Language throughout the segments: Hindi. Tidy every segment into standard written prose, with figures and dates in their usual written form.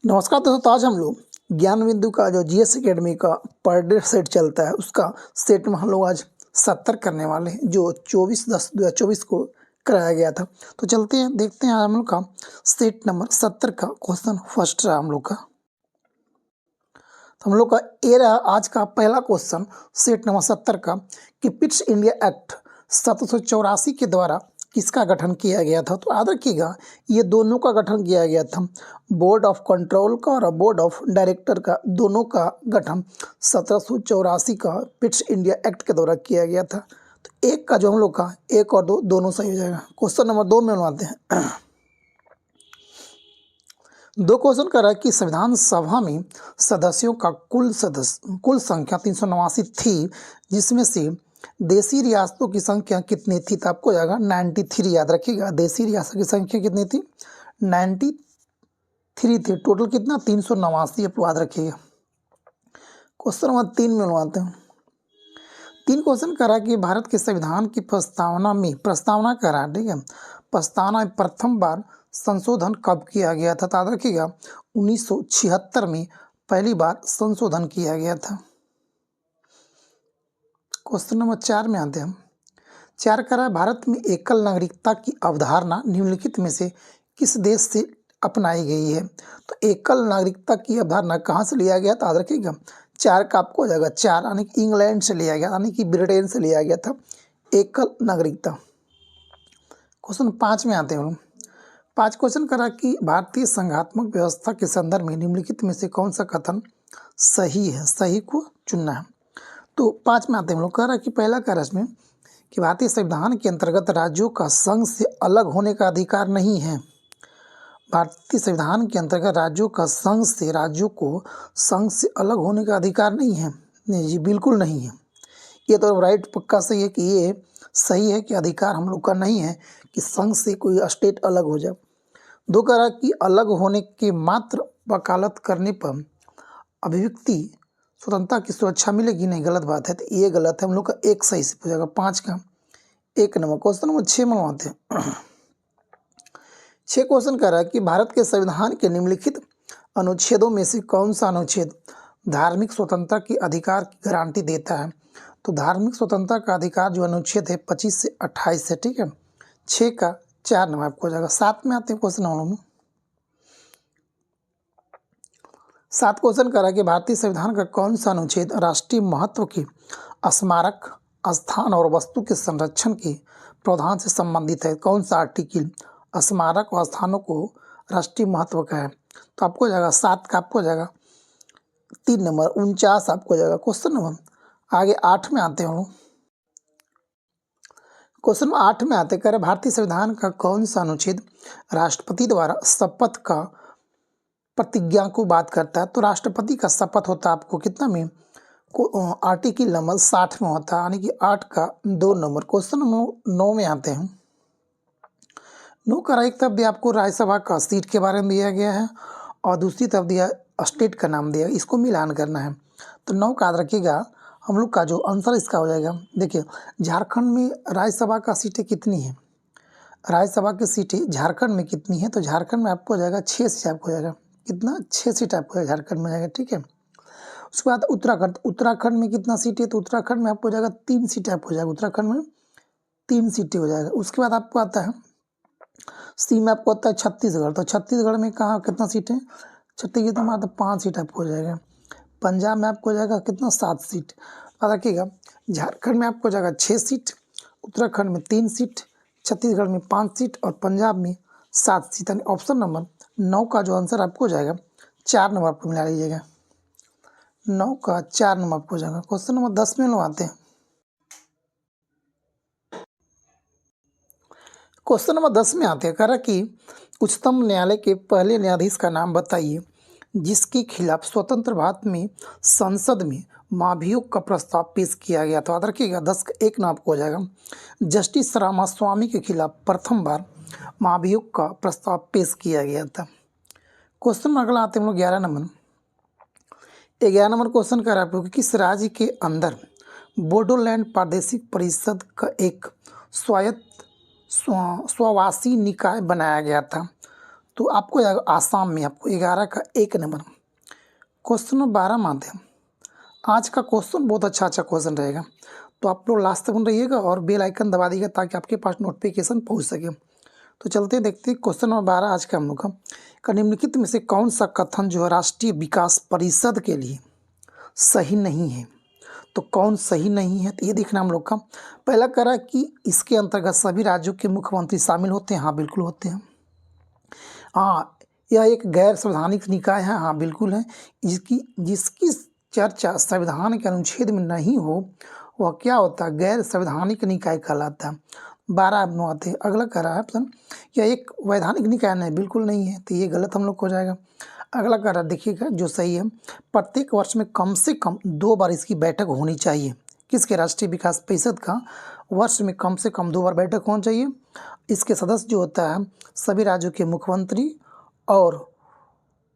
नमस्कार दोस्तों। आज हम लोग ज्ञान बिंदु का जो जीएस एकेडमी का पर डे सेट चलता है उसका सेट में हम लोग आज 70 करने वाले हैं जो 24/10/2024 को कराया गया था। तो चलते हैं देखते हैं आज हम लोग का सेट नंबर 70 का क्वेश्चन फर्स्ट रहा हम लोग का। तो हम लोग का ये रहा आज का पहला क्वेश्चन सेट नंबर 70 का कि पिट्स इंडिया एक्ट 1784 के द्वारा किसका गठन किया गया था। तो याद रखिएगा ये दोनों का गठन किया गया था, बोर्ड ऑफ कंट्रोल का और बोर्ड ऑफ डायरेक्टर का, दोनों का गठन 1784 का पिट्स इंडिया एक्ट के द्वारा किया गया था। तो एक का जो हम लोग का एक और दो दोनों सही हो जाएगा। क्वेश्चन नंबर 2 में बनवाते हैं। दो क्वेश्चन कर रहा है कि संविधान सभा में सदस्यों का कुल संख्या 389 थी, जिसमें से देसी रियासतों की संख्या कितनी थी। तो आपको जाएगा 93। याद रखिएगा देसी रियासत की संख्या कितनी थी, 93 थी। टोटल कितना 389 आप याद रखिएगा। क्वेश्चन नंबर 3 में बनवाते हैं। 3 क्वेश्चन करा कि भारत के संविधान की प्रस्तावना करा, ठीक है, प्रस्तावना में प्रथम बार संशोधन कब किया गया था। तो याद रखिएगा 1976 में पहली बार संशोधन किया गया था। क्वेश्चन नंबर 4 में आते हैं। 4 करा भारत में एकल नागरिकता की अवधारणा निम्नलिखित में से किस देश से अपनाई गई है। तो एकल नागरिकता की अवधारणा कहाँ से लिया गया था। याद रखिएगा 4 का आपको हो जाएगा 4 यानी कि इंग्लैंड से लिया गया, यानी कि ब्रिटेन से लिया गया था एकल नागरिकता। क्वेश्चन 5 में आते हैं। 5 क्वेश्चन करा कि भारतीय संघात्मक व्यवस्था के संदर्भ में निम्नलिखित में से कौन सा कथन सही है, सही को चुनना है। तो 5 में आते हैं हम लोग। कह रहा है कि पहला कह रहा है इसमें कि भारतीय संविधान के अंतर्गत राज्यों का संघ से अलग होने का अधिकार नहीं है। भारतीय संविधान के अंतर्गत राज्यों को संघ से अलग होने का अधिकार नहीं है। नहीं जी, बिल्कुल नहीं है। ये तो राइट पक्का सही है कि ये सही है कि अधिकार हम लोग का नहीं है कि संघ से कोई स्टेट अलग हो जाए। 2 कह रहा कि अलग होने के मात्र वकालत करने पर अभिव्यक्ति स्वतंत्रता की सुरक्षा मिलेगी, नहीं, गलत बात है। तो ये गलत है, हम लोग का एक सही से हो जाएगा। 5 का 1 नंबर। क्वेश्चन नंबर 6 में आते हैं। 6 क्वेश्चन कह रहा है कि भारत के संविधान के निम्नलिखित अनुच्छेदों में से कौन सा अनुच्छेद धार्मिक स्वतंत्रता के अधिकार की गारंटी देता है। तो धार्मिक स्वतंत्रता का अधिकार जो अनुच्छेद है 25 से 28 है, ठीक है। 6 का 4 नंबर आपको हो जाएगा। 7 में आते हैं क्वेश्चन नंबर 7 क्वेश्चन करा कि भारतीय संविधान का कौन सा अनुच्छेद राष्ट्रीय महत्व के स्मारक स्थान और वस्तु के संरक्षण के प्रावधान से संबंधित है। कौन सा आर्टिकल स्मारक और स्थानों को राष्ट्रीय महत्व का है। तो आपको हो जाएगा 7 का आपको हो जाएगा 3 नंबर 49 आपको हो जाएगा। क्वेश्चन नंबर आगे 8 में आते हैं। क्वेश्चन 8 में आते कह रहे भारतीय संविधान का कौन सा अनुच्छेद राष्ट्रपति द्वारा शपथ का प्रतिज्ञा को बात करता है। तो राष्ट्रपति का शपथ होता है आपको कितना में आर्टिकल नंबर 60 में होता है, यानी कि 8 का 2 नंबर। क्वेश्चन नंबर 9 में आते हैं। 9 का एक तरफ दिया आपको राज्यसभा का सीट के बारे में दिया गया है और दूसरी तरफ दिया स्टेट का नाम दिया, इसको मिलान करना है। तो 9 का याद रखिएगा हम लोग का जो आंसर इसका हो जाएगा। देखिए झारखंड में राज्यसभा का सीटें कितनी है, राज्यसभा की सीटें झारखंड में कितनी है। तो झारखंड में आपको हो जाएगा 6 सीट आपको हो जाएगा। कितना 6 सीट आपको झारखंड में जाएगा, ठीक है। उसके बाद उत्तराखंड में कितना सीट है। तो उत्तराखंड में आपको हो जाएगा 3 सीटें आपको हो जाएगा। उत्तराखंड में 3 सीटें हो जाएगा। उसके बाद आपको आता है सी में आपको आता है छत्तीसगढ़। तो छत्तीसगढ़ में कहाँ कितना सीट है, छत्तीसगढ़ में आता है 5 सीट आपको हो जाएगा। पंजाब में आपको हो जाएगा कितना 7 सीट। याद रखिएगा झारखंड में आपको हो जाएगा 6 सीट, उत्तराखंड में 3 सीट, छत्तीसगढ़ में 5 सीट और पंजाब में 7 सीट। यानी ऑप्शन नंबर 9 का जो आंसर आपको हो जाएगा 4 नंबर आपको मिला लीजिएगा। 9 का 4 नंबर आपको हो जाएगा। क्वेश्चन नंबर 10 में लोग आते हैं। क्वेश्चन नंबर 10 में आते हैं कह रहा कि उच्चतम न्यायालय के पहले न्यायाधीश का नाम बताइए जिसके खिलाफ स्वतंत्र भारत में संसद में महाभियोग का प्रस्ताव पेश किया गया। तो याद रखिएगा 10 का 1 नाम आपको हो जाएगा। जस्टिस रामास्वामी के खिलाफ प्रथम बार महाभियोग का प्रस्ताव पेश किया गया था। क्वेश्चन में अगला आते हैं हम लोग 11 नंबर। 11 नंबर क्वेश्चन कर रहा है कि किस राज्य के अंदर बोडोलैंड प्रादेशिक परिषद का एक स्वायत्त स्ववासी निकाय बनाया गया था। तो आपको आसाम में आपको 11 का 1 नंबर। क्वेश्चन नंबर 12 मानते हैं। आज का क्वेश्चन बहुत अच्छा क्वेश्चन रहेगा, तो आप लोग लास्ट तक बन रहिएगा और बेल आइकन दबा दीजिएगा ताकि आपके पास नोटिफिकेशन पहुंच सके। तो चलते देखते हैं क्वेश्चन नंबर 12 आज का हम लोग का निम्नलिखित में से कौन सा कथन जो है राष्ट्रीय विकास परिषद के लिए सही नहीं है। तो कौन सही नहीं है, तो ये देखना हम लोग का। पहला करा कि इसके अंतर्गत सभी राज्यों के मुख्यमंत्री शामिल होते हैं। हाँ बिल्कुल होते हैं। हाँ, यह एक गैर संवैधानिक निकाय है। हाँ बिल्कुल है। जिसकी चर्चा संविधान के अनुच्छेद में नहीं हो वह क्या होता है, गैर संवैधानिक निकाय कहलाता है। 12 आते हैं। अगला कह रहा है ऑप्शन, यह एक वैधानिक निकाय नहीं, बिल्कुल नहीं है, तो ये गलत हम लोग को हो जाएगा। अगला कह रहा है, देखिएगा जो सही है, प्रत्येक वर्ष में कम से कम 2 बार इसकी बैठक होनी चाहिए। किसके, राष्ट्रीय विकास परिषद का वर्ष में कम से कम 2 बार बैठक होनी चाहिए। इसके सदस्य जो होता है सभी राज्यों के मुख्यमंत्री और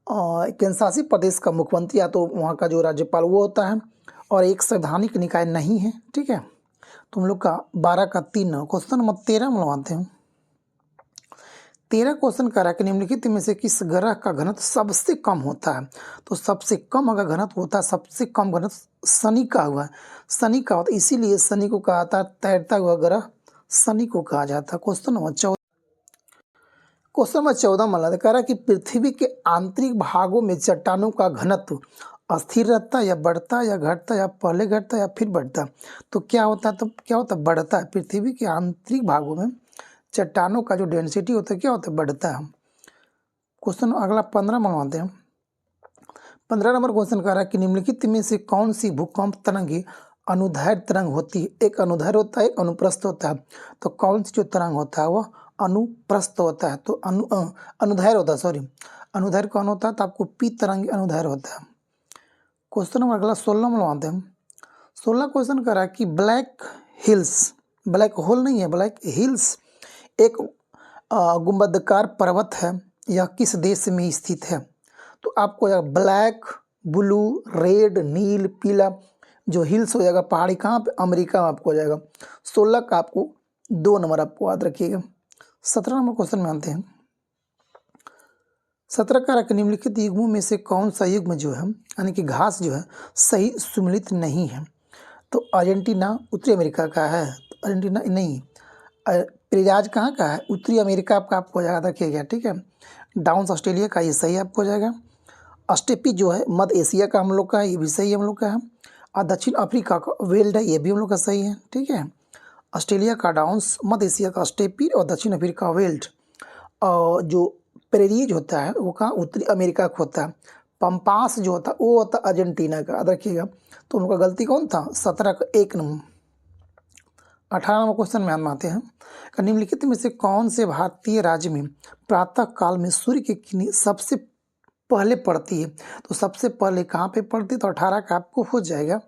केंद्र शासित प्रदेश का मुख्यमंत्री या तो वहाँ का जो राज्यपाल वो होता है, और एक संवैधानिक निकाय नहीं है। ठीक है, तो हम लोग का 12 का 3। क्वेश्चन नंबर 13 हम लोग आते हैं। 13 क्वेश्चन कह रहा है कि निम्नलिखित में से किस ग्रह का घनत्व सबसे कम होता है। तो सबसे कम अगर घनत्व होता है, सबसे कम घनत्व शनि का हुआ है। शनि का होता है, इसीलिए शनि को कहा जाता है तैरता हुआ ग्रह, शनि को कहा जाता है। क्वेश्चन नंबर 14 माना कह रहा है कि पृथ्वी के आंतरिक भागों में चट्टानों का घनत्व अस्थिर रहता है या बढ़ता है या घटता है या पहले घटता है या फिर बढ़ता है। तो क्या होता है, तो क्या होता है, बढ़ता है। पृथ्वी के आंतरिक भागों में चट्टानों का जो डेंसिटी होता है क्या होता है, बढ़ता है। क्वेश्चन अगला 15 मनवाते हैं। 15 नंबर क्वेश्चन कह रहा है कि निम्नलिखित में से कौन सी भूकंप तरंगे अनुदैर्घ्य तरंग होती है। एक अनुदैर्घ्य होता है, एक अनुप्रस्थ होता है। तो कौन सी जो तरंग होता है वह अनुप्रस्थ होता है। तो अनुदैर्घ्य होता है, सॉरी, अनुदैर्घ्य कौन होता है, तो आपको पी तरंग अनुदैर्घ्य होता है। क्वेश्चन नंबर अगला 16 में लगाते हैं। 16 क्वेश्चन कह रहा है कि ब्लैक हिल्स, ब्लैक होल नहीं है, ब्लैक हिल्स एक गुंबदकार पर्वत है, यह किस देश में स्थित है। तो आपको यह ब्लैक, ब्लू, रेड, नील, पीला जो हिल्स हो जाएगा पहाड़ी, कहाँ पे, अमेरिका में आपको हो जाएगा। 16 का आपको 2 नंबर आपको याद रखिएगा। 17 नंबर क्वेश्चन में आते हैं। 17 का निम्नलिखित युग्मों में से कौन सा युग्म जो है यानी कि घास जो है सही सुमेलित नहीं है। तो अर्जेंटीना उत्तरी अमेरिका का है, तो अर्जेंटीना नहीं। पेरियाज कहाँ का है, उत्तरी अमेरिका का आपको याद रखिएगा। ठीक है, डाउन्स ऑस्ट्रेलिया का, ये सही आपको हो जाएगा। अस्टेपी जो है मध्य एशिया का हम लोग का है, ये भी सही हम लोग का है। और दक्षिण अफ्रीका का वेल्ड है, ये भी हम लोग का सही है। ठीक है, ऑस्ट्रेलिया का डाउन्स, मध्य एशिया का अस्टेपी और दक्षिण अफ्रीका का वेल्ड। और जो पेरियाज होता है वो कहाँ, उत्तरी अमेरिका का होता है। पंपास जो होता है वो होता है अर्जेंटीना का, याद रखिएगा। तो उनका गलती कौन था, 17 का 1 नंबर। 18 नंबर क्वेश्चन में हम आते हैं। निम्नलिखित में से कौन से भारतीय राज्य में प्रातः काल में सूर्य की किरणें सबसे पहले पड़ती है। तो सबसे पहले कहाँ पे पड़ती है, तो 18 का आपको हो जाएगा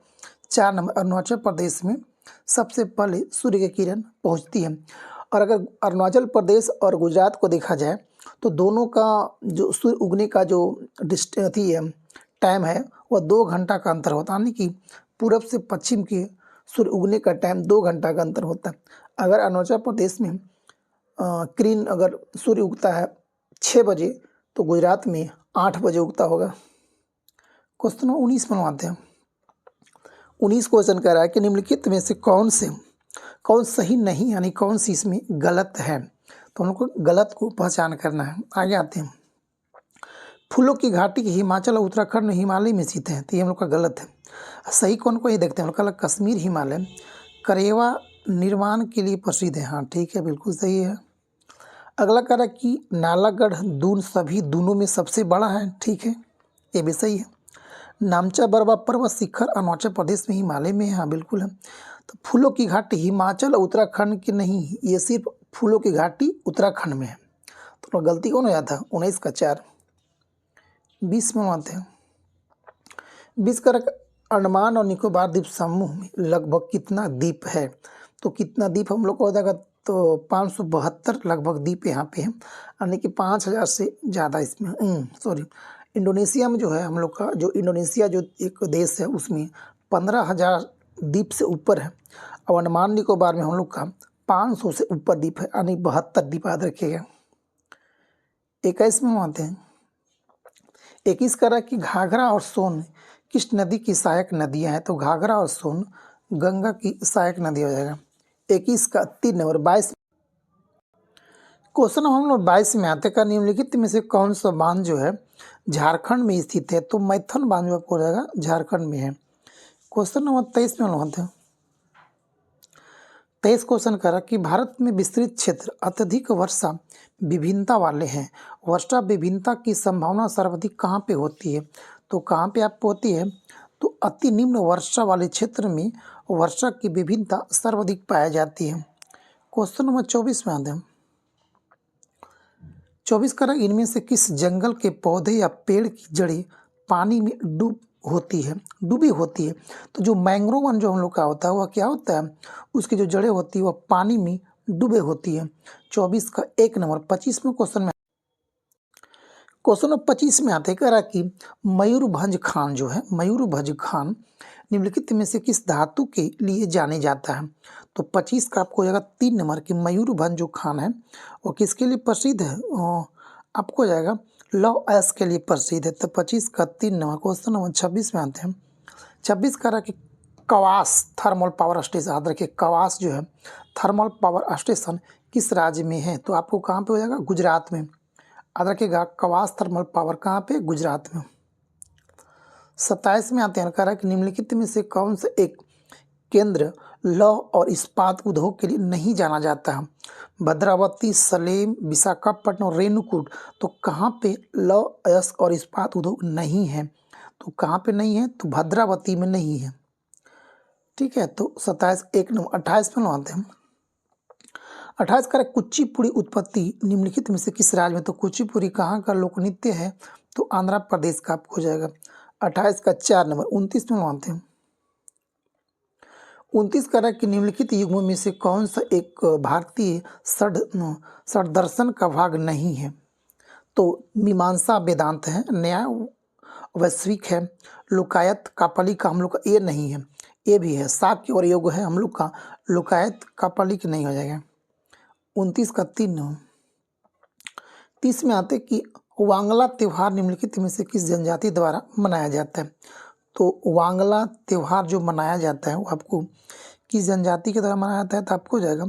4 नंबर। अरुणाचल प्रदेश में सबसे पहले सूर्य की किरण पहुँचती है। और अगर अरुणाचल प्रदेश और गुजरात को देखा जाए तो दोनों का जो सूर्य उगने का जो थी टाइम है वह 2 घंटा का अंतर होता है, यानी कि पूरब से पश्चिम के सूर्य उगने का टाइम 2 घंटा का अंतर होता है। अगर अरुणाचल प्रदेश में किरण अगर सूर्य उगता है 6 बजे तो गुजरात में 8 बजे उगता होगा। क्वेश्चन 19 बनवाते हैं। 19 क्वेश्चन कह रहा है कि निम्नलिखित में से कौन सही नहीं यानी कौन सी इसमें गलत है। तो हम लोग को गलत को पहचान करना है। आगे आते हैं। फूलों की घाटी की हिमाचल और उत्तराखंड हिमालय में स्थित है, तो ये हम लोग का गलत है। सही कौन को ये देखते हैं हम लोग का, कश्मीर हिमालय करेवा निर्माण के लिए प्रसिद्ध है। हाँ ठीक है, बिल्कुल सही है। अगला कह रहा है कि नालागढ़ दून सभी दूनों में सबसे बड़ा है, ठीक है, ये भी सही है। नामचा बरवा पर्वत शिखर अरुणाचल प्रदेश में हिमालय में है, हाँ बिल्कुल है। तो फूलों की घाटी हिमाचल और उत्तराखंड की नहीं, ये सिर्फ फूलों की घाटी उत्तराखंड में है। तो गलती कौन हो जाता है, 19 का 4। 20 में आते हैं। 20 का अंडमान और निकोबार द्वीप समूह में लगभग कितना द्वीप है। तो कितना द्वीप हम लोग को हो जाएगा, तो 572 लगभग द्वीप यहाँ पे है, यानी कि 5000 से ज़्यादा इसमें सॉरी इंडोनेशिया में जो है हम लोग का, जो इंडोनेशिया जो एक देश है उसमें 15,000 द्वीप से ऊपर है। और अंडमान निकोबार में हम लोग का 500 से ऊपर द्वीप है, यानी 72 द्वीप याद रखिएगा। 21 में आते हैं। 21 करा कि घाघरा और सोन किस नदी की सहायक नदियां हैं? तो घाघरा और सोन गंगा की सहायक नदी हो जाएगा। 21 का 3 नंबर। 22 क्वेश्चन हम लोग 22 में आते का निम्नलिखित में से कौन सा बांध जो है झारखंड में स्थित है? तो मैथन बांध जो आपको हो जाएगा झारखंड में है। क्वेश्चन नंबर 23 में हम लोग आते हैं। 23 क्वेश्चन करा कि भारत में विस्तृत क्षेत्र अत्यधिक वर्षा विभिन्नता वाले हैं। वर्षा विभिन्नता की संभावना सर्वाधिक कहाँ पे होती है? तो कहाँ पे आपको होती है? तो अति निम्न वर्षा वाले क्षेत्र में वर्षा की विभिन्नता सर्वाधिक पाई जाती है। क्वेश्चन नंबर 24 में आते हैं। 24 करा इनमें से किस जंगल के पौधे या पेड़ की जड़ें पानी में डूबी होती है? तो जो मैंग्रोव वन जो हम लोग का होता है वह क्या होता है? उसकी जो जड़ें होती है वह पानी में डूबे होती है। 24 का 1 नंबर। 25 में क्वेश्चन में क्वेश्चन नंबर 25 में आते करा कि मयूरभंज खान जो है मयूरभंज खान निम्नलिखित में से किस धातु के लिए जाने जाता है? तो 25 का आपको हो जाएगा 3 नंबर की मयूरभंज जो खान है वो किसके लिए प्रसिद्ध है? आपको हो जाएगा लौह अयस्क के लिए प्रसिद्ध है। तो 25 का 3 नंबर। क्वेश्चन नंबर 26 में आते हैं। 26 करा कि कवास थर्मल पावर स्टेशन, याद रखिए कवास जो है थर्मल पावर स्टेशन किस राज्य में है? तो आपको कहाँ पे हो जाएगा? गुजरात में। याद रखिएगा कवास थर्मल पावर कहाँ पे? गुजरात में। 27 में आते हैं कह रहा है कि निम्नलिखित में से कौन सा एक केंद्र लौह और इस्पात उद्योग के लिए नहीं जाना जाता है? भद्रावती, सलेम, विशाखापट्टनम और रेणुकूट। तो कहाँ पे लौह अयस्क और इस्पात उद्योग नहीं है? तो कहाँ पे नहीं है? तो भद्रावती में नहीं है। ठीक है, तो 27 1 नंबर। 28 में आते हैं। 28 का कुचिपुड़ी उत्पत्ति निम्नलिखित में से किस राज्य में? तो कुचिपुड़ी कहाँ का लोक नृत्य है? तो आंध्र प्रदेश का आपको हो जाएगा। 28 का 4 नंबर। 29 में आते हैं। 29 करा कि निम्नलिखित युग्मों में से कौन सा एक भारतीय षड्दर्शन का भाग नहीं है? तो मीमांसा वेदांत है, न्याय वैश्विक है, लोकायत कापालिक हम लोग का ये नहीं है, ये भी है, साक्य और योग है हम लोग का, लोकायत कापालिक नहीं हो जाएगा। 29 का 3। 30 में आते कि वांगला त्यौहार निम्नलिखित में से किस जनजाति द्वारा मनाया जाता है? तो वांगला त्यौहार जो मनाया जाता है वो आपको किस जनजाति के द्वारा मनाया जाता है? तो आपको हो जाएगा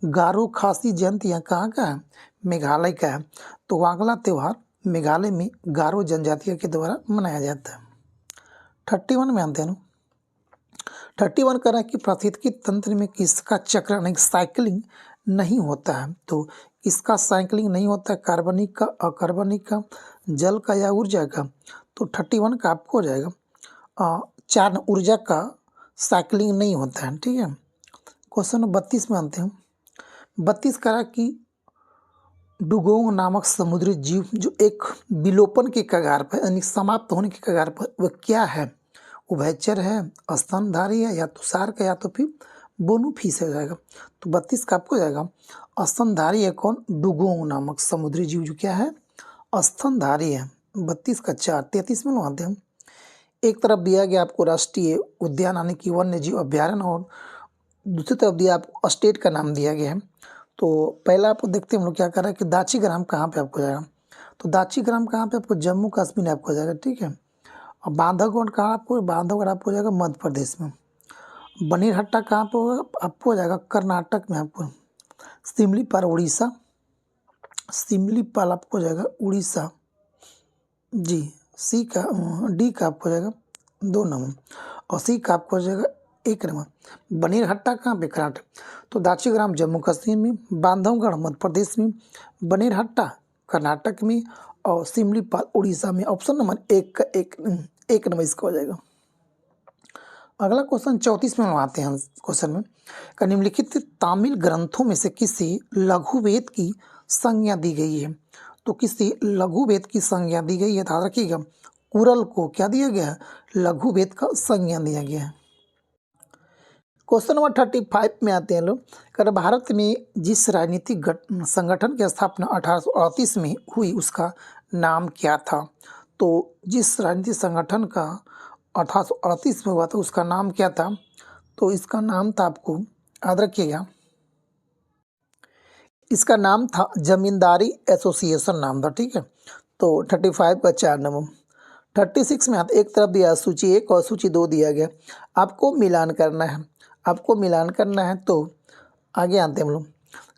गारो खासी जनजाति यहाँ कहाँ का है? मेघालय का है। तो वांगला त्यौहार मेघालय में गारो जनजाति के द्वारा मनाया जाता है। 31 में आते हैं। 31 कह रहा है कि पारिस्थितिकी तंत्र में किसका चक्र नहीं साइकिलिंग नहीं होता है? तो इसका साइकिलिंग नहीं होता है कार्बनिक का, अकार्बनिक का, जल का या ऊर्जा का? तो 31 का आपको हो जाएगा 4 ऊर्जा का साइकिलिंग नहीं होता है। ठीक है, क्वेश्चन 32 में आते हैं। 32 करा कि डुगोंग नामक समुद्री जीव जो एक विलोपन के कगार पर यानी समाप्त होने के कगार पर वह क्या है? उभयचर है, स्तनधारी है, या तो शार्क है या तो फिर बोनूफिश हो जाएगा। तो 32 का आपको जाएगा स्तनधारी है कौन? डुगोंग नामक समुद्री जीव जो क्या है? स्तनधारी है। 32 का 4। 33 में आते हैं। एक तरफ दिया गया आपको राष्ट्रीय उद्यान यानी कि वन्य जीव अभ्यारण्य और दूसरी तरफ दिया आपको स्टेट का नाम दिया गया है। तो पहला आपको देखते हैं हम लोग क्या कर रहे हैं कि दाची ग्राम कहाँ पे आपको जाएगा? तो दाची ग्राम कहाँ पे? आपको जम्मू कश्मीर आपको जाएगा। ठीक है, और बांधवगढ़ कहाँ आपको? बांधवगढ़ आपको जाएगा मध्य प्रदेश में। बनीरहट्टा कहाँ पे होगा? आपको जाएगा कर्नाटक में। आपको सिमलीपाल उड़ीसा, सिमलीपाल आपको जाएगा उड़ीसा जी। सी का डी का आपको जाएगा 2 नंबर और सी का आपको जाएगा 1 नंबर। बनीरहट्टा कहाँ पे? कर्नाटक। तो दाची ग्राम जम्मू कश्मीर में, बांधवगढ़ मध्य प्रदेश में, बनीरहट्टा कर्नाटक में और सिमलीपाल उड़ीसा में। ऑप्शन नंबर 1 का 1 नंबर इसका हो जाएगा। अगला क्वेश्चन 34 में हम आते हैं। क्वेश्चन में का निम्नलिखित तामिल ग्रंथों में से किसी लघु वेद की संज्ञा दी गई है? तो किसी लघु वेद की संज्ञा दी गई है। ध्यान रखिएगा कुरल को क्या दिया गया है? लघु वेद का संज्ञा दिया गया है। क्वेश्चन नंबर 35 में आते हैं लोग कर भारत में जिस राजनीतिक संगठन की स्थापना 1838 में हुई उसका नाम क्या था? तो जिस राजनीतिक संगठन का 1838 में हुआ था उसका नाम क्या था? तो इसका नाम था आपको याद रखिएगा इसका नाम था जमींदारी एसोसिएशन नाम था, ठीक है। तो 35 का 4 नंबर। 36 में आता एक तरफ दिया सूची 1 और सूची 2 दिया गया, आपको मिलान करना है। आपको मिलान करना है तो आगे आते हैं हम लोग।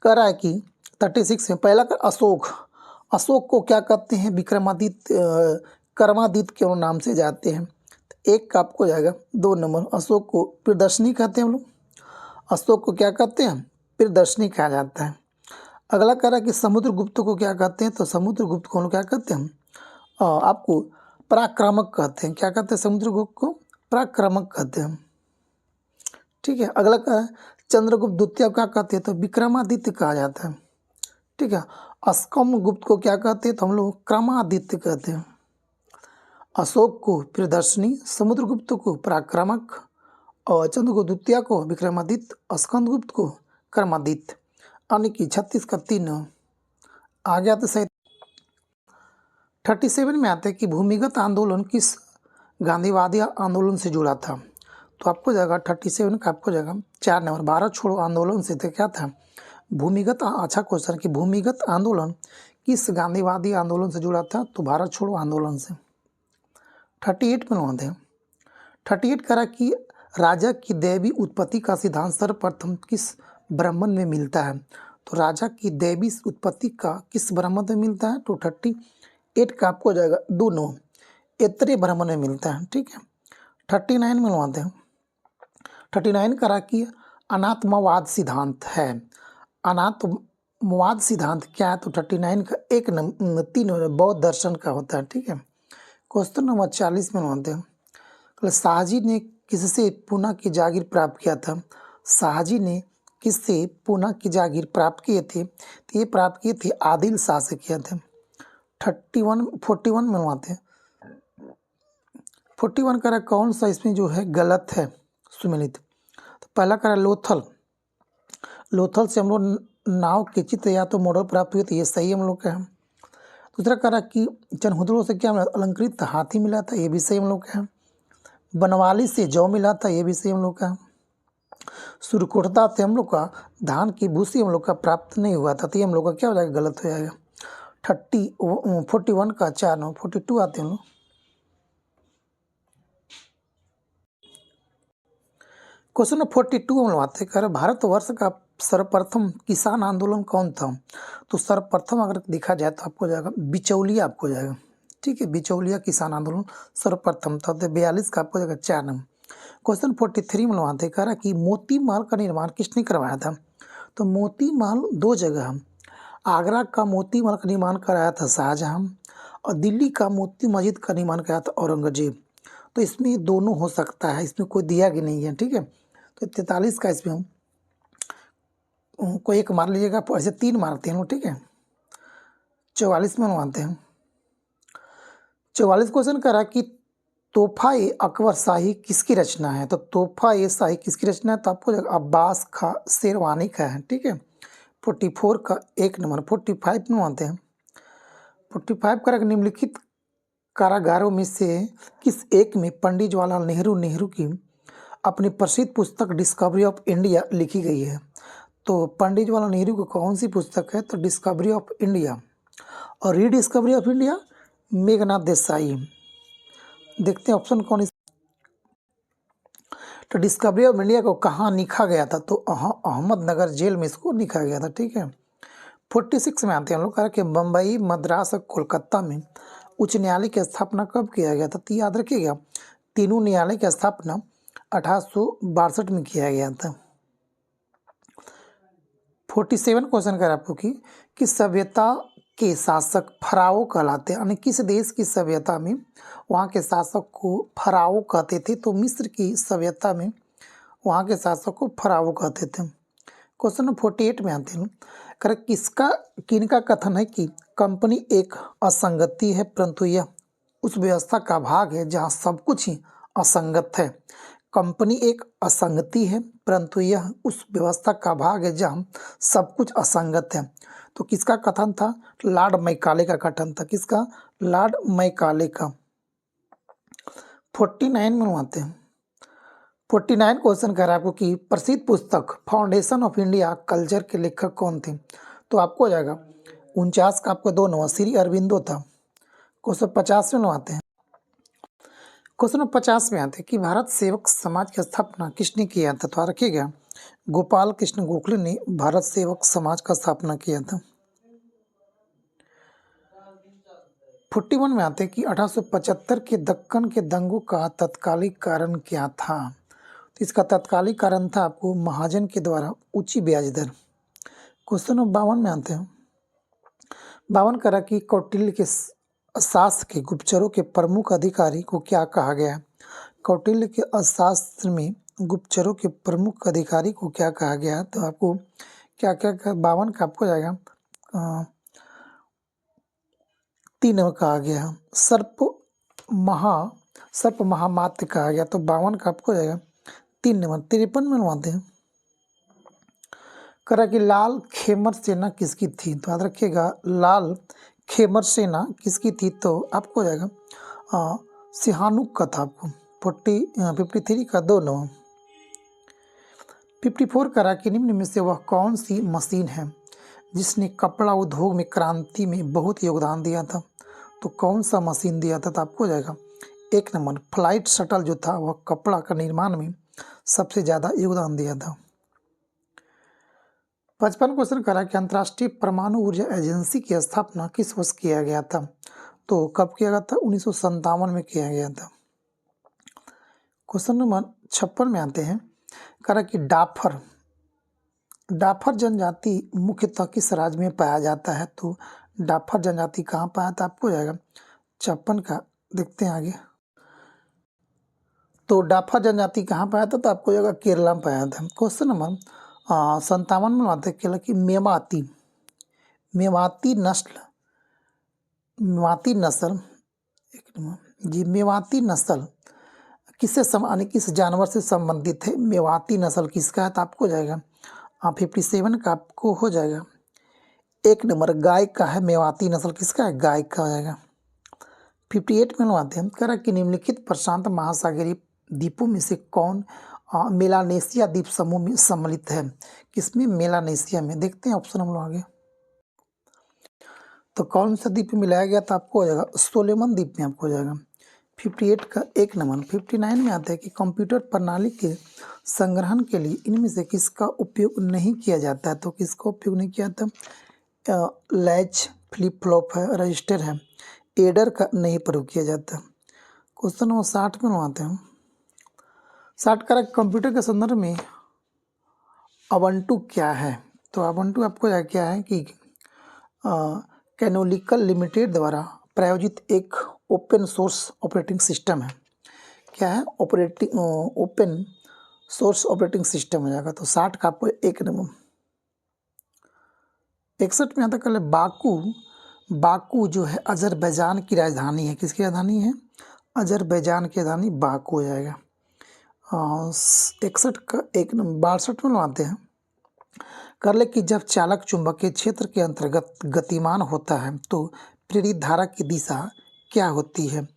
कह रहा है कि 36 में पहला कर अशोक। अशोक को क्या कहते हैं? विक्रमादित्य कर्मादित्य के नाम से जाते हैं। तो एक का आपको जाएगा 2 नंबर। अशोक को प्रियदर्शनी कहते हैं हम लोग। अशोक को क्या कहते हैं? प्रियदर्शनी कहा जाता है। अगला कह रहा है कि समुद्रगुप्त को क्या कहते हैं? तो समुद्रगुप्त को हम लोग क्या कहते हैं? आपको पराक्रमक कहते हैं। क्या कहते हैं? समुद्रगुप्त को पराक्रमक कहते हैं, ठीक है। अगला कह रहा है चंद्रगुप्त द्वितीय क्या कहते हैं? तो विक्रमादित्य कहा जाता है, ठीक है। अस्कम गुप्त को क्या कहते हैं? तो हम लोग क्रमादित्य कहते हैं। अशोक को प्रियदर्शनी, समुद्रगुप्त को पराक्रमक और चंद्रगुप्त द्वितीय को विक्रमादित्य, स्कंदगुप्त को क्रमादित्य। यानी कि 36 का 3। आ गया तो सही। 37 में आते हैं कि भूमिगत आंदोलन किस गांधीवादी आंदोलन से जुड़ा था? तो आपको जाएगा 37 का आपको जाएगा 4 नंबर। भारत छोड़ो आंदोलन से तो क्या था? भूमिगत। अच्छा क्वेश्चन कि भूमिगत आंदोलन किस गांधीवादी आंदोलन से जुड़ा था? तो भारत छोड़ो आंदोलन से। 38 में आते हैं। 38 करा कि राजा की दैवी उत्पत्ति का सिद्धांत सर्वप्रथम किस ब्राह्मण में मिलता है? तो राजा की दैवी उत्पत्ति का किस ब्राह्मण में मिलता है? तो 38 का आपको जाएगा 2 एत्रेय ब्राह्मण में मिलता है, ठीक है। 39 में आते हैं। 39 करा कि अनात्मवाद सिद्धांत है। अनात्मवाद सिद्धांत क्या है? तो 39 का 3 बौद्ध दर्शन का होता है, ठीक है। क्वेश्चन नंबर 40 में आते हैं। शाहजी ने किससे पूना की जागीर प्राप्त किया था? शाहजी ने किससे पूना की जागीर प्राप्त किए थे? तो ये प्राप्त किए थे आदिल शाह से किया थे। 41 में आते हैं। 41 करा कौन सा इसमें जो है गलत है सुमिलित? तो पहला करा लोथल। लोथल से हम लोग नाव के चित्र या तो मॉडल प्राप्त हुए थे, ये सही हम लोग का है। दूसरा करा कि चनहुदड़ों से क्या मिला? अलंकृत हाथी मिला था, ये भी सही हम लोग का है। बनवाली से जौ मिला था, ये भी सही हम लोग का है। सुरकोटदा से हम लोग का धान की भूसी हम लोग का प्राप्त नहीं हुआ था, तो ये हम लोग का क्या हो जाएगा? गलत हो जाएगा। 41 का 4 42 आते हैं हम लोग। क्वेश्चन 42 हम लोग आते हैं। कह रहे भारतवर्ष का सर्वप्रथम किसान आंदोलन कौन था? तो सर्वप्रथम अगर देखा जाए तो आपको जाएगा बिचौलिया, आपको जाएगा, ठीक है। बिचौलिया किसान आंदोलन सर्वप्रथम था। तो 42 का आपको जाएगा 4 नंबर। क्वेश्चन 43 में आते हैं। कह रहा कि मोती महल का निर्माण किसने करवाया था? तो मोती महल 2 जगह है। आगरा का मोती महल का निर्माण कराया था शाहजहां और दिल्ली का मोती मस्जिद का निर्माण कराया था औरंगजेब। तो इसमें दोनों हो सकता है, इसमें कोई दिया कि नहीं है, ठीक है। तो 43 का इसमें हम कोई एक मार लीजिएगा, ऐसे 3 मारते हैं लोग, ठीक है। 44 में हम आते हैं। 44 क्वेश्चन करा कि तोहफा ए अकबर शाही किसकी रचना है? तो तोहफा ए शाही किसकी रचना है? तो आपको अब्बास खा शेरवानी का है, ठीक है। 44 का 1 नंबर। 45 में आते हैं। 45 करा निम्नलिखित कारागारों में से किस एक में पंडित जवाहरलाल नेहरू की अपनी प्रसिद्ध पुस्तक डिस्कवरी ऑफ इंडिया लिखी गई है? तो पंडित जवाहरलाल नेहरू की कौन सी पुस्तक है? तो डिस्कवरी ऑफ इंडिया। और rediscovery of India Meghnath Desai. देखते हैं ऑप्शन कौन। तो डिस्कवरी ऑफ इंडिया को कहाँ लिखा गया था? तो अहमदनगर जेल में इसको लिखा गया था, ठीक है। 46 में आते हैं हम लोग। कहा कि बम्बई, मद्रास और कोलकाता में उच्च न्यायालय की स्थापना कब किया गया था? तो याद रखिएगा तीनों न्यायालय की स्थापना 1862 में किया गया था। 47 क्वेश्चन कर आपको कि किस सभ्यता के शासक फराओ कहलाते हैं? यानी किस देश की सभ्यता में वहाँ के शासक को फराओ कहते थे? तो मिस्र की सभ्यता में वहाँ के शासक को फराओ कहते थे। क्वेश्चन नंबर 48 में आते हैं। कर किनका कथन है कि कंपनी एक असंगति है परंतु यह उस व्यवस्था का भाग है जहाँ सब कुछ ही असंगत है। कंपनी एक असंगति है परंतु यह उस व्यवस्था का भाग है जहाँ सब कुछ असंगत है। तो किसका कथन था? लॉर्ड मैकाले का कथन था। किसका? लॉर्ड मैकाले का। 49 में आते हैं। 49 क्वेश्चन कह रहा है आपको कि प्रसिद्ध पुस्तक फाउंडेशन ऑफ इंडिया कल्चर के लेखक कौन थे? तो आपको हो जाएगा 49 का आपको 2 नंबर श्री अरविंदो था। क्वेश्चन 50 में आते हैं। क्वेश्चन 50 में आते हैं कि भारत सेवक समाज की स्थापना किसने किया था? तो रखिएगा गोपाल कृष्ण गोखले ने भारत सेवक समाज का स्थापना किया था। 41 में आते हैं कि 1875 के दक्कन के दंगों का तत्कालिक कारण क्या था? तो इसका तत्कालिक कारण था आपको महाजन के द्वारा ऊंची ब्याज दर। क्वेश्चन नंबर 52 में आते हैं। 52 करा कि कौटिल्य के अर्थशास्त्र के गुप्तचरों के प्रमुख अधिकारी को क्या कहा गया है? कौटिल्य के अर्थशास्त्र में गुप्तचरों के प्रमुख अधिकारी को क्या कहा गया है? तो आपको क्या क्या 52 का आपको जाएगा 3 नंबर कहा गया है। सर्प महामात्य कहा गया, तो 52 का आपको जाएगा 3 नंबर। 53 में बनवाते हैं। करा कि लाल खेमर सेना किसकी थी? तो याद रखिएगा लाल खेमर सेना किसकी थी? तो आपको हो जाएगा सिहानुक का था। आपको 53 का 2 नंबर। 54 करा कि निम्न में से वह कौन सी मशीन है जिसने कपड़ा उद्योग में क्रांति में बहुत योगदान दिया था? तो कौन सा मशीन दिया था? तो आपको हो जाएगा 1 नंबर फ्लाइट शटल जो था वह कपड़ा का निर्माण में सबसे ज़्यादा योगदान दिया था। 55 क्वेश्चन करा कि अंतर्राष्ट्रीय परमाणु ऊर्जा एजेंसी की स्थापना किस वर्ष किया गया था? तो कब किया गया था? 1957 में किया गया था। क्वेश्चन नंबर 56 में आते हैं। करा कि डाफर जनजाति मुख्यतः किस राज्य में पाया जाता है? तो डाफर जनजाति कहाँ पाया था? आपको जाएगा 56 का। देखते हैं आगे। तो डाफर जनजाति कहाँ पाया था? तो आपको जाएगा केरला में पाया था। क्वेश्चन नंबर 57 में आते हैं कि मेवाती नस्ल किससे किस जानवर से संबंधित है? मेवाती नस्ल किसका है? तो आपको जाएगा 57 का आपको हो जाएगा 1 नंबर गाय का है। मेवाती नस्ल किसका है? गाय का हो जाएगा। 58 में आते हैं। कह रहा कि निम्नलिखित प्रशांत महासागरीय द्वीपों में से कौन मेलानेशिया द्वीप समूह में सम्मिलित है? किसमें? मेलानेशिया में। देखते हैं ऑप्शन हम लोग आगे। तो कौन सा द्वीप मिलाया गया था? आपको हो जाएगा सोलोमन द्वीप में आपको हो जाएगा। 58 का 1 नंबर। 59 में आता है कि कंप्यूटर प्रणाली के संग्रहण के लिए इनमें से किसका उपयोग नहीं किया जाता है? तो किसका उपयोग नहीं किया था? लैच, फ्लिप फ्लॉप है, रजिस्टर है, एडर का नहीं प्रयोग किया जाता। क्वेश्चन नंबर 60 में आते हैं। 60 का कंप्यूटर के संदर्भ में अबंटू क्या है? तो अबंटू आपको क्या है कि कैनोनिकल लिमिटेड द्वारा प्रायोजित एक ओपन सोर्स ऑपरेटिंग सिस्टम है। क्या है? ओपन सोर्स ऑपरेटिंग सिस्टम हो जाएगा। तो 60 का आपको 1 नंबर। 61 में आता कल बाकू जो है अजरबैजान की राजधानी है। किसकी राजधानी है? अजरबैजान की राजधानी बाकू हो जाएगा। 61 का 1 नंबर। 62 में आते हैं। कर ले कि जब चालक चुंबकीय क्षेत्र के अंतर्गत गतिमान होता है तो प्रेरित धारा की दिशा क्या होती है?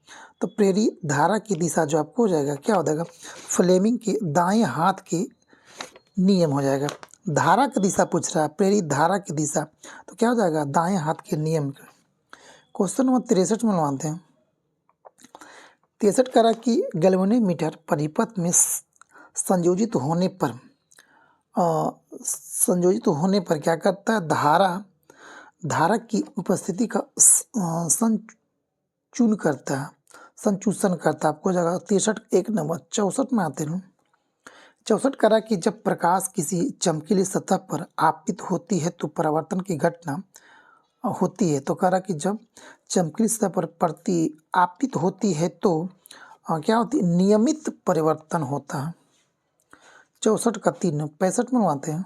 तो प्रेरित धारा की दिशा जो आपको हो जाएगा क्या हो जाएगा? फ्लेमिंग के दाएं हाथ के नियम हो जाएगा। धारा की दिशा पूछ रहा है, प्रेरित धारा की दिशा, तो क्या हो जाएगा? दाएं हाथ के नियम। क्वेश्चन नंबर 63 में मानते हैं। 63 करा कि गैल्वेनोमीटर परिपथ में संयोजित होने पर क्या करता है? धारा की उपस्थिति का संचूषण करता है। आपको जगह 63 1 नंबर। 64 में आते हैं। 64 करा कि जब प्रकाश किसी चमकीली सतह पर आपतित होती है तो परावर्तन की घटना होती है। तो करा कि जब चमकीली सतह पर आपतित होती है तो क्या होती है? नियमित परिवर्तन होता है। 64 का 3। 65 में आते हैं।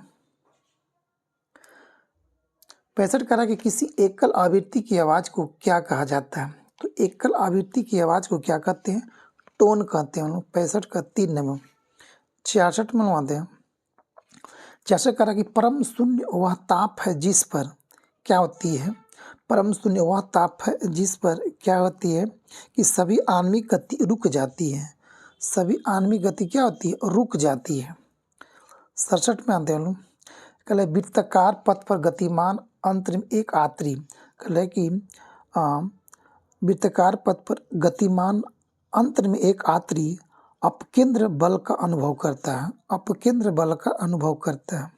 65 करा कि किसी एकल आवृत्ति की आवाज़ को क्या कहा जाता है? तो एकल आवृत्ति की आवाज़ को क्या कहते हैं? टोन कहते हैं। 65 का 3 नंबर। 66 में आते हैं। 66 करा कि परम शून्य वह ताप है जिस पर क्या होती है? परम शून्य वह ताप है जिस पर क्या होती है कि सभी आणविक गति रुक जाती है। सभी आणविक गति क्या होती है? रुक जाती है। 67 में आते हैं। कल है वृत्ताकार पथ पर गतिमान अंतरिम एक आत्री। कल है कि वृत्ताकार पथ पर गतिमान अंतर में एक आत्री अपकेंद्र बल का अनुभव करता है, अपकेंद्र बल का अनुभव करता है।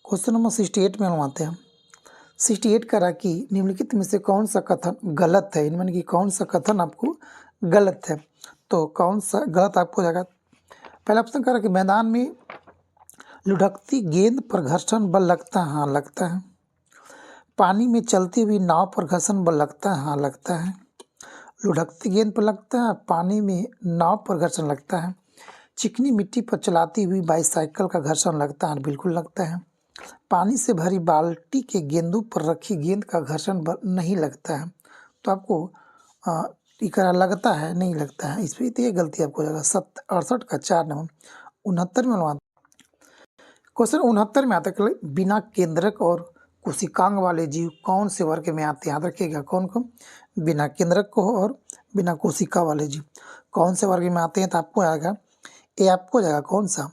क्वेश्चन नंबर 68 में हम आते हैं। 68 करा कि निम्नलिखित में से कौन सा कथन गलत है, इनमें कि कौन सा कथन आपको गलत है। तो कौन सा गलत आपको जाएगा। पहला ऑप्शन करा कि मैदान में लुढ़कती गेंद पर घर्षण बल लगता है, हाँ लगता है। पानी में चलती हुई नाव पर घर्षण बल लगता है, हाँ लगता है। लुढ़कती गेंद पर लगता है, पानी में नाव पर घर्षण लगता है। चिकनी मिट्टी पर चलाती हुई बाईसाइकिल का घर्षण लगता है, बिल्कुल लगता है। पानी से भरी बाल्टी के गेंदों पर रखी गेंद का घर्षण बल नहीं लगता है। तो आपको इकरा लगता है, नहीं लगता है, इस पर तो ये गलती आपको जाएगा। 68 का 4 नंबर। 69 में क्वेश्चन 69 में आता है बिना केंद्रक और कोशिकांग वाले जीव कौन से वर्ग में आते हैं। याद रखिएगा कौन कौन, बिना केंद्रक को और बिना कोशिका वाले जीव कौन से वर्ग में आते हैं। तो आपको आएगा ये, आपको जाएगा कौन सा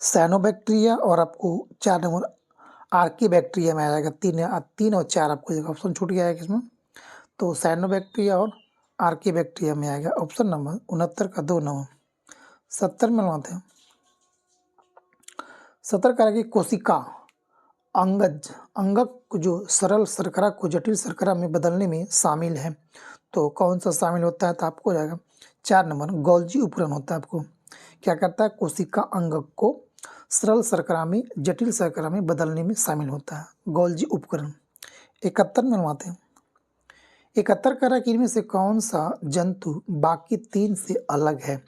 साइनोबैक्टीरिया, और आपको 4 नंबर आर्कीबैक्टीरिया में आ जाएगा। 3 और 4 आपको जाएगा, ऑप्शन छूट गया है इसमें। तो साइनोबैक्टीरिया और आर्कीबैक्टीरिया में आएगा ऑप्शन नंबर 69 का 2 नंबर। 70 में आते हैं। 70 का कि कोशिका अंगज अंगक जो सरल शर्करा को जटिल शर्करा में बदलने में शामिल है। तो कौन सा शामिल होता है। तो आपको जाएगा 4 नंबर गोल्जी उपकरण होता है। आपको क्या करता है, कोशिका अंगक को सरल शर्करा में जटिल शर्करा में बदलने में शामिल होता है, गोल्जी उपकरण। 71 में आते हैं। 71 करा कि इनमें से कौन सा जंतु बाकी 3 से अलग है।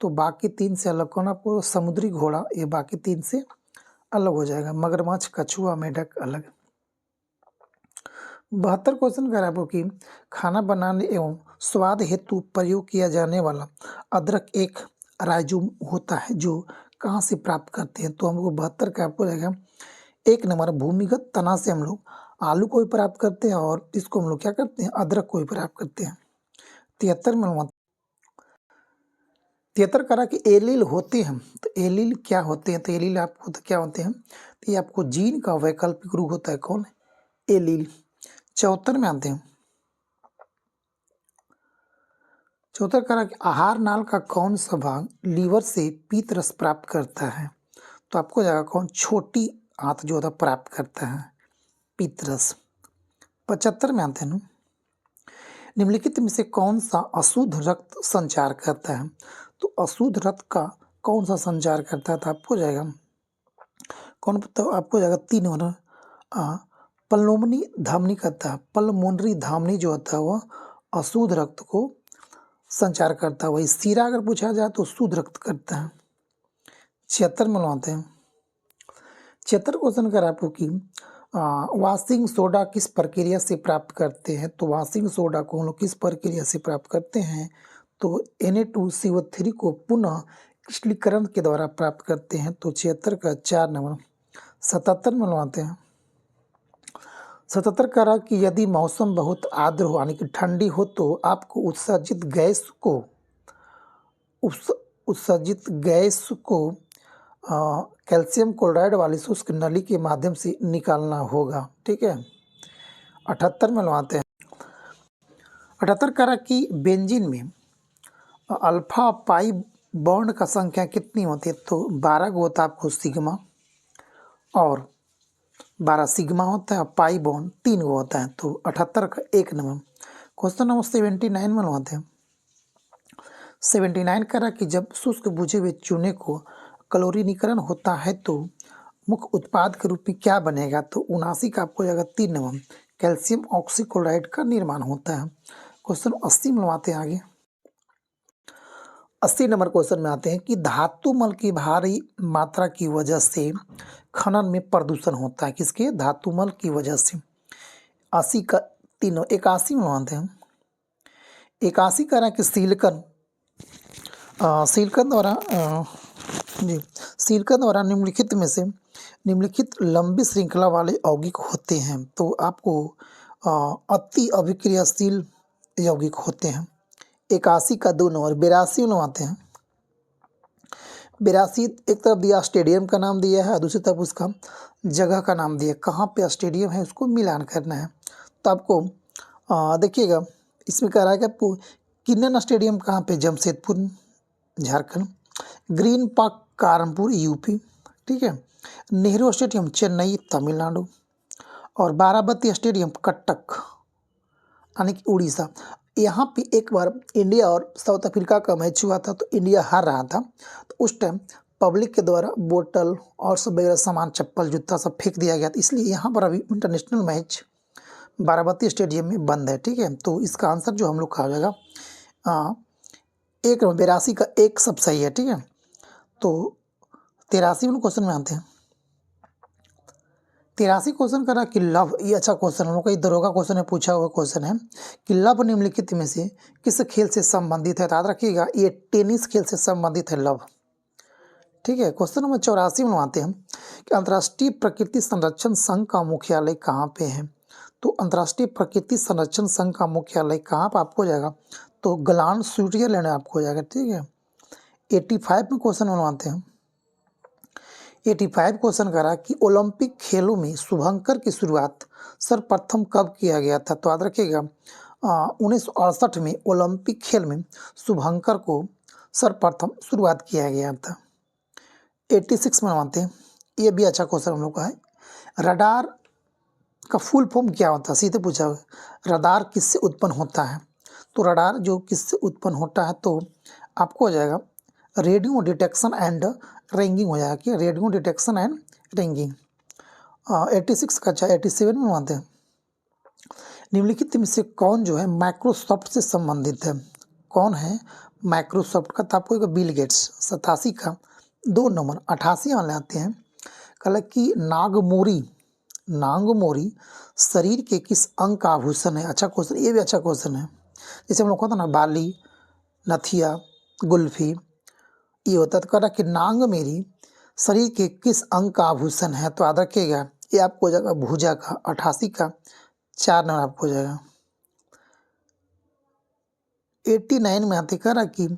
तो बाकी 3 से अलग कौन, आपको समुद्री घोड़ा, ये बाकी 3 से अलग हो जाएगा। मगरमच्छ, कछुआ, मेढक अलग। 72 क्वेश्चन कह रहा है आपको कि खाना बनाने एवं स्वाद हेतु प्रयोग किया जाने वाला अदरक एक राइजोम होता है जो कहाँ से प्राप्त करते हैं। तो हमको 72 का आपको जाएगा 1 नंबर भूमिगत तना से हम लोग आलू को भी प्राप्त करते हैं, और इसको हम लोग क्या करते हैं, अदरक को भी प्राप्त करते हैं। 73 में 73 करा कि एलील होते हैं। तो एलील क्या होते हैं। तो एलील आपको तो क्या होते हैं, तो ये आपको जीन का वैकल्पिक रूप होता है, कौन, एलील। 74 में आते हैं। 74 करा कि आहार नाल का कौन सा भाग लीवर से पीत रस प्राप्त करता है। तो आपको जाएगा कौन, छोटी आंत जो होता है प्राप्त करता है पीत रस। 75 में आते हैं ना, निम्नलिखित में से कौन सा अशुद्ध रक्त संचार करता है। तो अशुद्ध रक्त का कौन सा संचार करता है। तो आपको जाएगा कौन, तो आपको जाएगा 3 नंबर पल्मोनरी धमनी करता है। पल्मोनरी धमनी जो होता है वह अशुद्ध रक्त को संचार करता है। वही सीरा अगर पूछा जाए तो शुद्ध रक्त करता है। 76 में आते हैं। 76 क्वेश्चन कर आपको कि वाशिंग सोडा किस प्रक्रिया से प्राप्त करते हैं। तो वाशिंग सोडा को हम लोग किस प्रक्रिया से प्राप्त करते हैं। तो Na2CO3 को पुनः क्रिस्टलीकरण के द्वारा प्राप्त करते हैं। तो 76 का 4 नंबर। 77 में आते हैं। 77 करा कि यदि मौसम बहुत आर्द्र हो यानी कि ठंडी हो तो आपको उत्सर्जित गैस को कैल्शियम क्लोराइड वाली शुष्क नली के माध्यम से निकालना होगा। ठीक है। 78 में आते हैं। 78 करा कि बेंजीन में अल्फा पाई बॉन्ड का संख्या कितनी होती है। तो 12 को होता है आपको सिग्मा, और 12 सिग्मा होता है, पाई बॉन्ड 3 को होता है। तो 78 का 1 नंबर। क्वेश्चन नंबर 79 में आते हैं। 79 करा कि जब शुष्क बुझे हुए चूने को क्लोरीनीकरण होता है तो मुख्य उत्पाद के रूप में क्या बनेगा। तो 79 का आपको जाएगा 3 नंबर, कैल्शियम ऑक्सीक्लोराइड का निर्माण होता है। क्वेश्चन 80 में आते हैं आगे। 80 नंबर क्वेश्चन में आते हैं कि धातु मल की भारी मात्रा की वजह से खनन में प्रदूषण होता है। किसके, धातु मल की वजह से। 80 का 3। 81 में आते हैं। 81 करा कि सीलकन द्वारा निम्नलिखित में से निम्नलिखित लंबी श्रृंखला वाले यौगिक होते हैं। तो आपको अति अभिक्रियाशील यौगिक होते हैं। 81 का 2 नंबर। 82 में आते हैं। 82 एक तरफ दिया स्टेडियम का नाम दिया है, दूसरी तरफ उसका जगह का नाम दिया है। कहाँ पे स्टेडियम है उसको मिलान करना है। तो आपको देखिएगा इसमें कह रहा है कि आपको किन्नन स्टेडियम कहाँ पे, Jamshedpur Jharkhand. Green park Kanpur UP, ठीक है। नेहरू स्टेडियम चेन्नई तमिलनाडु, और बाराबती स्टेडियम कटक यानी कि उड़ीसा। यहाँ पे एक बार इंडिया और साउथ अफ्रीका का मैच हुआ था तो इंडिया हार रहा था, तो उस टाइम पब्लिक के द्वारा बोतल और सब वगैरह सामान, चप्पल जूता सब फेंक दिया गया था, इसलिए यहाँ पर अभी इंटरनेशनल मैच बाराबती स्टेडियम में बंद है, ठीक है। तो इसका आंसर जो हम लोग कहा जाएगा 82 का एक सब सही है, ठीक है। तो 83 क्वेश्चन में आते हैं। 83 क्वेश्चन करा कि लव, ये अच्छा क्वेश्चन हम लोग का दरोगा क्वेश्चन में पूछा हुआ क्वेश्चन है कि लव निम्नलिखित में से किस खेल से संबंधित है। तो याद रखिएगा ये टेनिस खेल से संबंधित है लव, ठीक है। क्वेश्चन नंबर 84 में आते हैं कि अंतर्राष्ट्रीय प्रकृति संरक्षण संघ का मुख्यालय कहाँ पे है। तो अंतर्राष्ट्रीय प्रकृति संरक्षण संघ का मुख्यालय कहाँ पर आपको हो जाएगा, तो ग्लान स्विट्जरलैंड आपको हो जाएगा, ठीक है। 85 में क्वेश्चन बनवाते हैं। 85 क्वेश्चन करा कि ओलंपिक खेलों में शुभंकर की शुरुआत सर्वप्रथम कब किया गया था। तो याद रखिएगा 1968 में ओलंपिक खेल में शुभंकर को सर्वप्रथम शुरुआत किया गया था। 86 में आते हैं, ये भी अच्छा क्वेश्चन हम लोग का है। रडार का फुल फॉर्म क्या होता है, सीधे पूछा हुआ। रडार किससे उत्पन्न होता है। तो रडार जो किससे उत्पन्न होता है तो आपको हो जाएगा रेडियो डिटेक्शन एंड रेंगिंग हो जाएगा कि रेडियो डिटेक्शन एंड रेंगिंग। 86 का अच्छा 87 में आते हैं। निम्नलिखित में से कौन जो है माइक्रोसॉफ्ट से संबंधित है। कौन है माइक्रोसॉफ्ट का, तो आपको बिल गेट्स। 87 का 2 नंबर। 88 वाले आते हैं, कल कि नागमोरी, नागमोरी शरीर के किस अंग का आभूषण है। अच्छा क्वेश्चन, ये भी अच्छा क्वेश्चन है। जैसे हम लोग कहते हैं ना बाली, नथिया, गुल्फी, ये होता है। तो कह रहा कि नांग मेरी शरीर के किस अंग का आभूषण है। तो याद रखिएगा ये आपको हो जाएगा भुजा का। 88 का 4 नंबर आपको हो जाएगा। 89 में आते कह रहा कि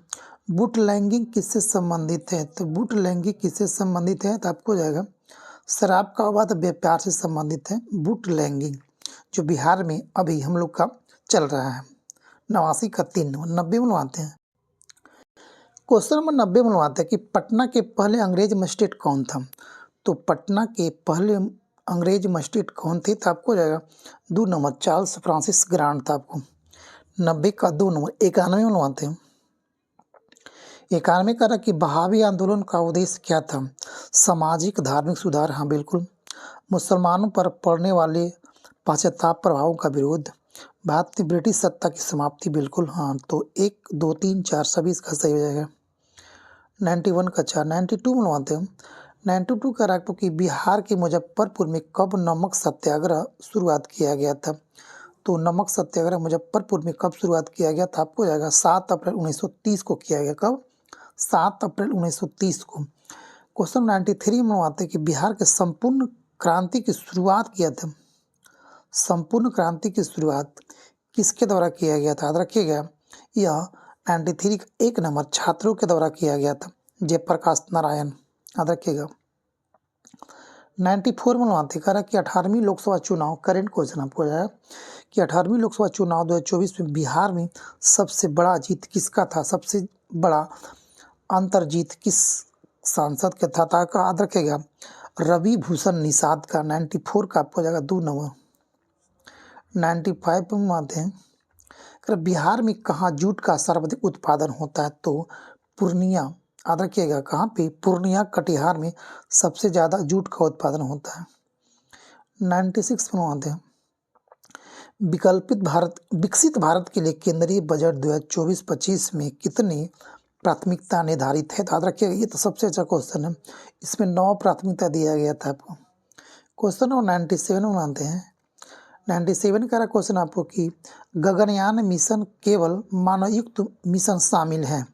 बुट लैंगिंग किससे संबंधित है। तो बुट लैंगिंग किससे संबंधित है, तो आपको हो जाएगा शराब का अवैध व्यापार से संबंधित है बुट लैंगिंग, जो बिहार में अभी हम लोग का चल रहा है। 89 का 3 नंबर। 90 में आते हैं। क्वेश्चन नंबर 90 में आते हैं कि पटना के पहले अंग्रेज मजिस्ट्रेट कौन था। तो पटना के पहले अंग्रेज मजिस्ट्रेट कौन थे, तो आपको हो जाएगा 2 नंबर चार्ल्स फ्रांसिस ग्रांट था आपको। 90 का 2 नंबर। 91 में आते हैं। 91 कह रहा कि बहावी आंदोलन का उद्देश्य क्या था। सामाजिक धार्मिक सुधार, हाँ बिल्कुल। मुसलमानों पर पड़ने वाले पाश्चात्य प्रभावों का विरोध, भारत में ब्रिटिश सत्ता की समाप्ति, बिल्कुल हाँ। तो 1 2 3 4 सभी इसका सही हो जाएगा। 91 का 4। 92 में आते हैं। 92 का आपको कि बिहार के मुजफ्फरपुर में कब नमक सत्याग्रह शुरुआत किया गया था। तो नमक सत्याग्रह मुजफ्फरपुर में कब शुरुआत किया गया था, आपको हो जाएगा 7 अप्रैल 1930 को किया गया। कब, 7 अप्रैल 1930 को। क्वेश्चन 93 में आते हैं कि बिहार के संपूर्ण क्रांति की शुरुआत किया था। संपूर्ण क्रांति की शुरुआत किसके द्वारा किया गया था, याद रखिएगा यह 93 का 1 नंबर छात्रों के द्वारा किया गया था, जयप्रकाश नारायण, याद रखिएगा। 94 में आते कह रहा कि 18वीं लोकसभा चुनाव, करेंट क्वेश्चन आपको हो जाएगा कि 18वीं लोकसभा चुनाव 2024 में बिहार में सबसे बड़ा जीत किसका था। सबसे बड़ा अंतर जीत किस सांसद के था, याद रखेगा रवि भूषण निषाद का। 94 का आपको हो जाएगा 2 नंबर। 95 में आते हैं, बिहार में कहाँ जूट का सर्वाधिक उत्पादन होता है। तो पूर्णिया, याद रखिएगा कहाँ पे, पूर्णिया कटिहार में सबसे ज़्यादा जूट का उत्पादन होता है। 96 में आते हैं, विकसित भारत के लिए केंद्रीय बजट 2024-25 में कितनी प्राथमिकता निर्धारित है। तो याद रखिएगा ये तो सबसे अच्छा क्वेश्चन है, इसमें 9 प्राथमिकता दिया गया था आपको। क्वेश्चन नंबर 97 में आते हैं। 97 का क्वेश्चन आपको कि गगनयान मिशन केवल मानवयुक्त मिशन शामिल है।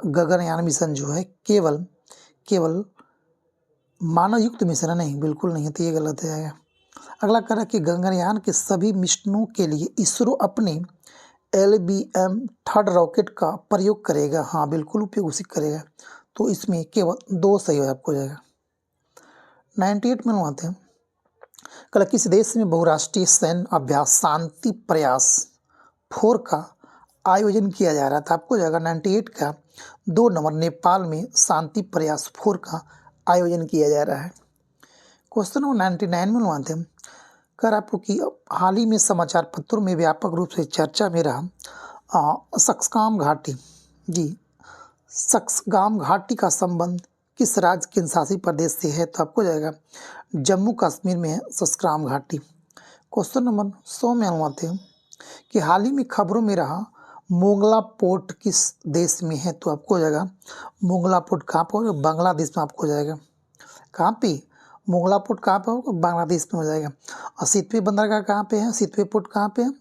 गगनयान मिशन जो है केवल मानवयुक्त मिशन है, नहीं बिल्कुल नहीं है, तो ये गलत है। अगला कह रहा है कि गगनयान के सभी मिशनों के लिए इसरो अपने LBM 3 रॉकेट का प्रयोग करेगा। हाँ बिल्कुल उपयोग उसी करेगा। तो इसमें केवल 2 सही आपको हो जाएगा। 98 में आते हैं, कल किस देश में बहुराष्ट्रीय सैन्य अभ्यास शांति प्रयास 4 का आयोजन किया जा रहा था? आपको जाएगा 98 का 2 नंबर नेपाल में शांति प्रयास 4 का आयोजन किया जा रहा है। क्वेश्चन नंबर 99 में आते हैं, कर आपको कि हाल ही में समाचार पत्रों में व्यापक रूप से चर्चा में रहा सक्सगाम घाटी, जी सक्सगाम घाटी का संबंध किस राज्य केंद्र शासित प्रदेश से है? तो आपको जाएगा जम्मू कश्मीर में है सक्सगाम घाटी। क्वेश्चन नंबर 100 में आते हैं कि हाल ही में खबरों में रहा मोंगला पोर्ट किस देश में है? तो आपको हो जाएगा मोंगला पोर्ट कहाँ पर होगा? बांग्लादेश में आपको हो जाएगा। कहाँ पे? मोंगला पोर्ट कहाँ पर होगा? बांग्लादेश में हो जाएगा। और सितवे बंदरगाह कहाँ पे है? सितवे पोर्ट कहाँ पे है?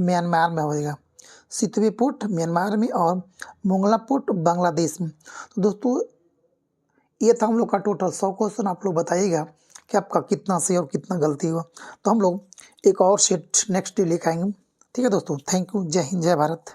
म्यांमार में हो जाएगा। सितवे पोर्ट म्यांमार में और मोंगला पोर्ट बांग्लादेश में। तो दोस्तों ये था हम लोग का टोटल 100 क्वेश्चन। आप लोग बताइएगा कि आपका कितना सही और कितना गलती हुआ, तो हम लोग एक और सेट नेक्स्ट डे लेकर आएंगे। ठीक है दोस्तों, थैंक यू। जय हिंद, जय भारत।